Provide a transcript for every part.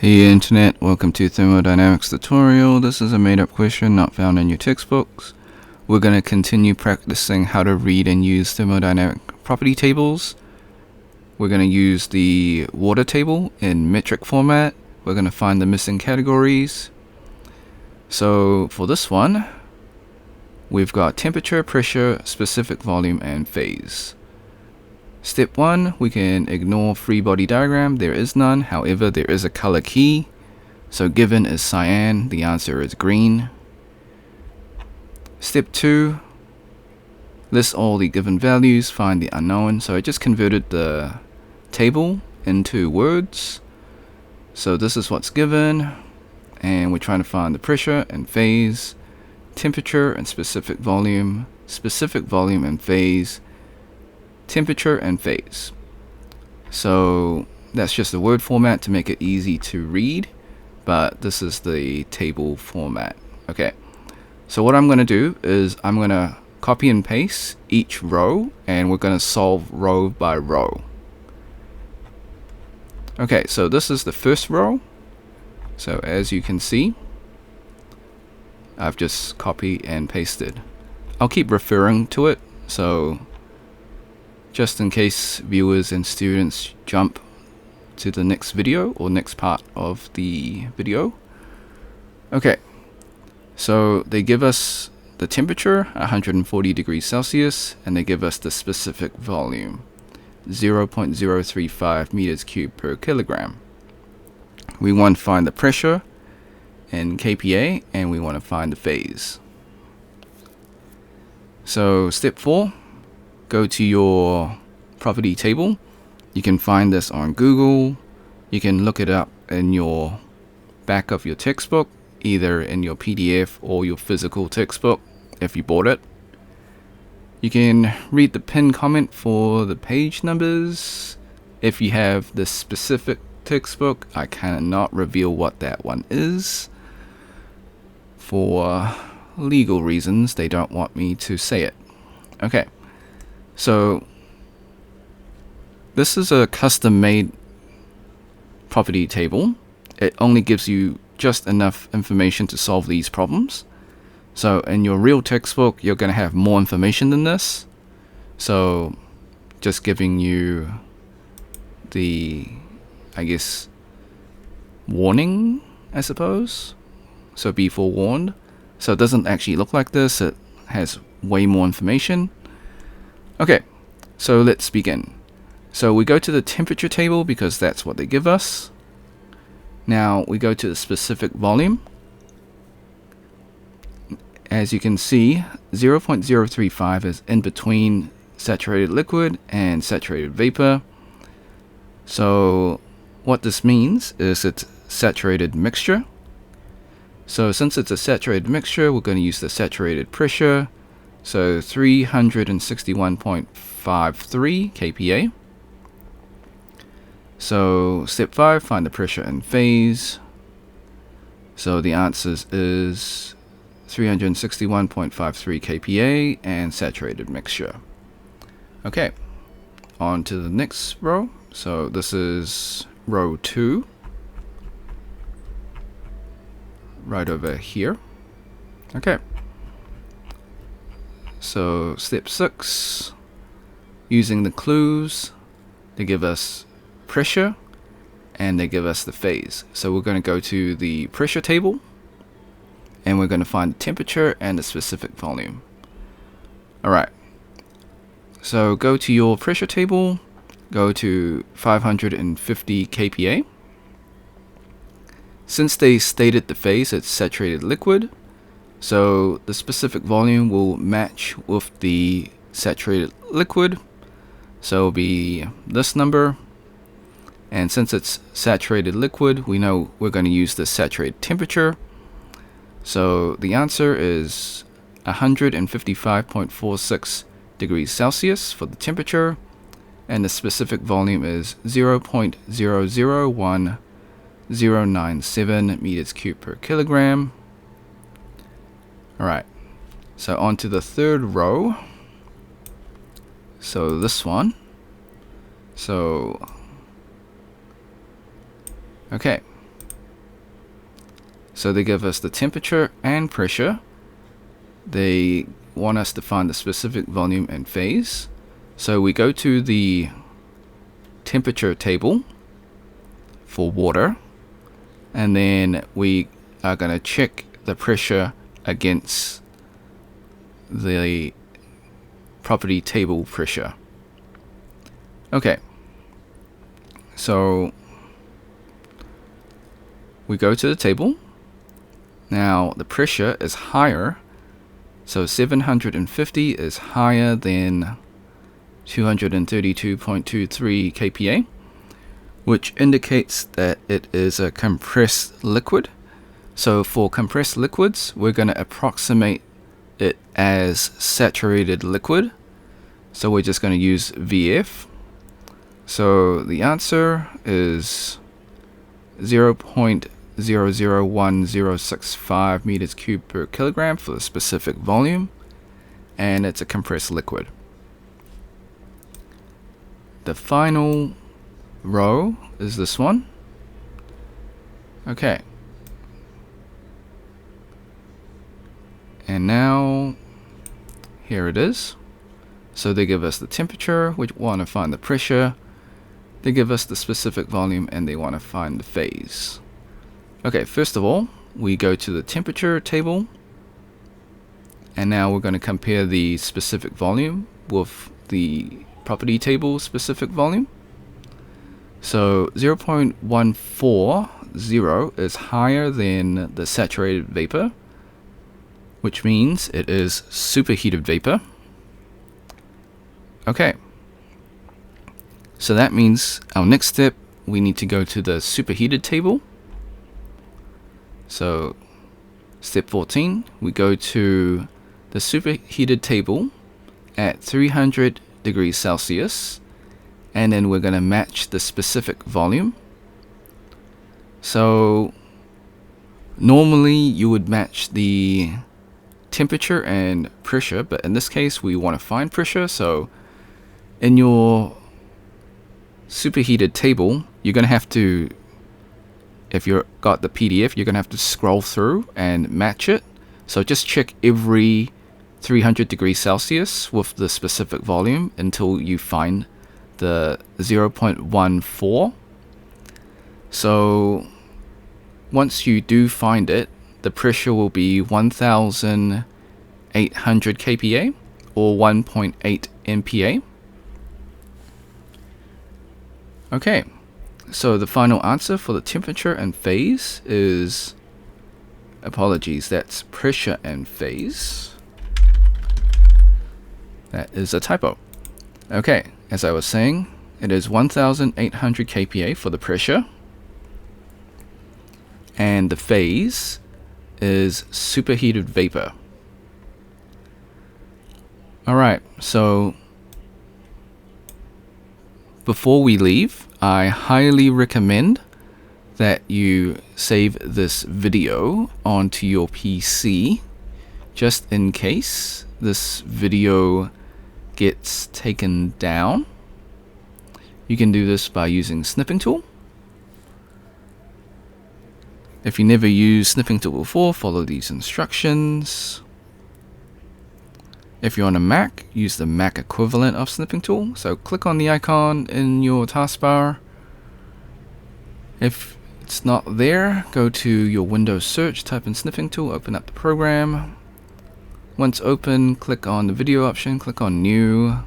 Hey Internet, welcome to Thermodynamics tutorial. This is a made-up question not found in your textbooks. We're going to continue practicing how to read and use thermodynamic property tables. We're going to use the water table in metric format. We're going to find the missing categories. So for this one, we've got temperature, pressure, specific volume, and phase. Step 1, we can ignore free body diagram. There is none. However, there is a color key. So given is cyan, the answer is green. Step 2, list all the given values, find the unknown. So I just converted the table into words. So this is what's given, and we're trying to find the pressure and phase, temperature and specific volume and phase, temperature and phase. So that's just the word format to make it easy to read, but this is the table format. Okay, so what I'm going to do is I'm going to copy and paste each row, and we're going to solve row by row. Okay, so this is the first row. So as you can see, I've just copied and pasted. I'll keep referring to it, so just in case viewers and students jump to the next video or next part of the video. Okay, so they give us the temperature, 140 degrees Celsius, and they give us the specific volume, 0.035 meters cubed per kilogram. We want to find the pressure in kPa, and we want to find the phase. So step 4, go to your property table. You can find this on Google. You can look it up in your back of your textbook, either in your PDF or your physical textbook if you bought it. You can read the pinned comment for the page numbers. If you have this specific textbook, I cannot reveal what that one is. For legal reasons, they don't want me to say it. Okay, so this is a custom-made property table. It only gives you just enough information to solve these problems. So in your real textbook, you're going to have more information than this. So just giving you the, I guess, warning, I suppose. So be forewarned. So it doesn't actually look like this. It has way more information. Okay, so let's begin. So we go to the temperature table because that's what they give us. Now we go to the specific volume. As you can see, 0.035 is in between saturated liquid and saturated vapor. So what this means is it's saturated mixture. So since it's a saturated mixture, we're going to use the saturated pressure. So 361.53 kPa. So step 5, find the pressure and phase. So the answer is 361.53 kPa and saturated mixture. Okay, on to the next row. So this is row 2. Right over here. Okay. So step 6, using the clues, they give us pressure and they give us the phase. So we're going to go to the pressure table and we're going to find the temperature and the specific volume. Alright, so go to your pressure table, go to 550 kPa. Since they stated the phase, it's saturated liquid, so the specific volume will match with the saturated liquid, so it'll be this number. And since it's saturated liquid, we know we're going to use the saturated temperature. So the answer is 155.46 degrees Celsius for the temperature, and the specific volume is 0.001097 meters cubed per kilogram. Alright, so on to the third row. So this one. So Okay, So they give us the temperature and pressure. They want us to find the specific volume and phase. So we go to the temperature table for water, and then we are going to check the pressure against the property table pressure. Okay, so we go to the table. Now the pressure is higher, so 750 is higher than 232.23 kPa, which indicates that it is a compressed liquid. So for compressed liquids, we're going to approximate it as saturated liquid. So we're just going to use VF. So the answer is 0.001065 meters cubed per kilogram for the specific volume, and it's a compressed liquid. The final row is this one. Okay. And now here it is. So they give us the temperature, we want to find the pressure. They give us the specific volume, and they want to find the phase. Okay, first of all, we go to the temperature table, and now we're going to compare the specific volume with the property table specific volume. So 0.140 is higher than the saturated vapor, which means it is superheated vapor. Okay, so that means our next step, we need to go to the superheated table. So step 14, we go to the superheated table at 300 degrees Celsius, and then we're going to match the specific volume. So normally you would match the temperature and pressure, but in this case we want to find pressure. So in your superheated table, you're going to have to, if you've got the PDF, you're going to have to scroll through and match it. So just check every 300 degrees Celsius with the specific volume until you find the 0.14. So once you do find it, the pressure will be 1,800 kPa or 1.8 MPa. Okay, so the final answer for the temperature and phase is, apologies, that's pressure and phase. That is a typo. Okay, as I was saying, it is 1,800 kPa for the pressure, and the phase is superheated vapor. Alright, so before we leave, I highly recommend that you save this video onto your PC just in case this video gets taken down. You can do this by using snipping tool. If you never used snipping tool before, follow these instructions. If you're on a Mac, use the Mac equivalent of snipping tool. So click on the icon in your taskbar. If it's not there, go to your Windows search, type in snipping tool, open up the program. Once open, click on the video option, click on new.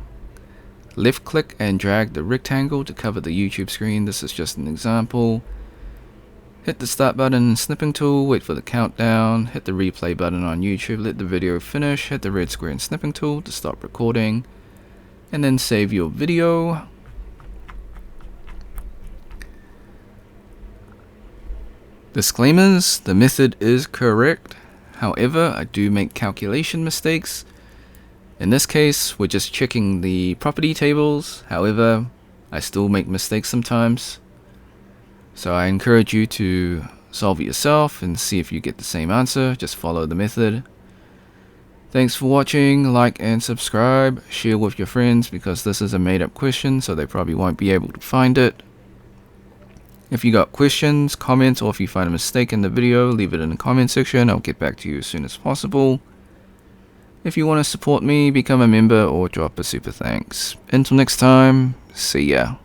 Left click and drag the rectangle to cover the YouTube screen. This is just an example. Hit the start button in snipping tool, wait for the countdown, hit the replay button on YouTube, let the video finish, hit the red square in snipping tool to stop recording, and then save your video. Disclaimers, the method is correct. However, I do make calculation mistakes. In this case, we're just checking the property tables. However, I still make mistakes sometimes. So I encourage you to solve it yourself and see if you get the same answer. Just follow the method. Thanks for watching. Like and subscribe. Share with your friends because this is a made up question, so they probably won't be able to find it. If you got questions, comments, or if you find a mistake in the video, leave it in the comment section. I'll get back to you as soon as possible. If you want to support me, become a member or drop a super thanks. Until next time, see ya.